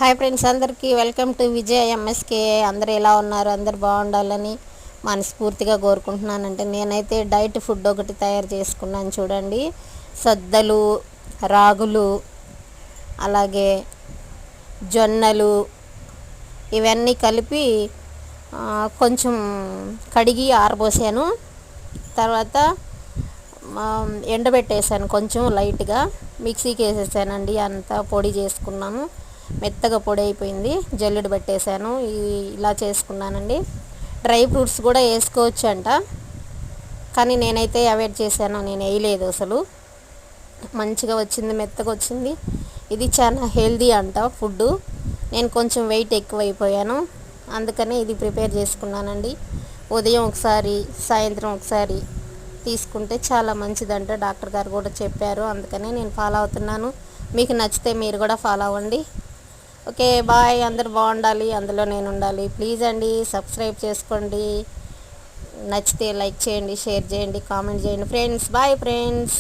Hi friends, అందరికీ welcome to Vijay MSK. అందరూ ఎలా ఉన్నారు? అందరు బాగుండాలని మనస్ఫూర్తిగా కోరుకుంటున్నానంటే, నేనైతే డైట్ ఫుడ్ ఒకటి తయారు చేసుకున్నాను చూడండి. సద్దలు, రాగులు, అలాగే జొన్నలు ఇవన్నీ కలిపి కొంచెం కడిగి ఆరబోసాను. తర్వాత ఎండబెట్టేసాను, కొంచెం లైట్గా మిక్సీకి వేసేసానండి. అంతా పొడి చేసుకున్నాను, మెత్తగా పొడి అయిపోయింది. జల్లెడ పెట్టేశాను. ఇలా చేసుకున్నానండి. డ్రై ఫ్రూట్స్ కూడా వేసుకోవచ్చు అంట, కానీ నేనైతే అవాయిడ్ చేశాను. నేను వేయలేదు అసలు. మంచిగా వచ్చింది, మెత్తగా వచ్చింది. ఇది చాలా హెల్దీ అంట ఫుడ్. నేను కొంచెం వెయిట్ ఎక్కువ అయిపోయాను, అందుకని ఇది ప్రిపేర్ చేసుకున్నానండి. ఉదయం ఒకసారి, సాయంత్రం ఒకసారి తీసుకుంటే చాలా మంచిదంట, డాక్టర్ గారు కూడా చెప్పారు. అందుకనే నేను ఫాలో అవుతున్నాను. మీకు నచ్చితే మీరు కూడా ఫాలో అవ్వండి. Okay, bye. అందరు బాగుండాలి, అందులో నేను ఉండాలి. ప్లీజ్ అండి, సబ్స్క్రైబ్ చేసుకోండి. నచ్చితే లైక్ చేయండి, షేర్ చేయండి, కామెంట్ చేయండి ఫ్రెండ్స్. Bye friends.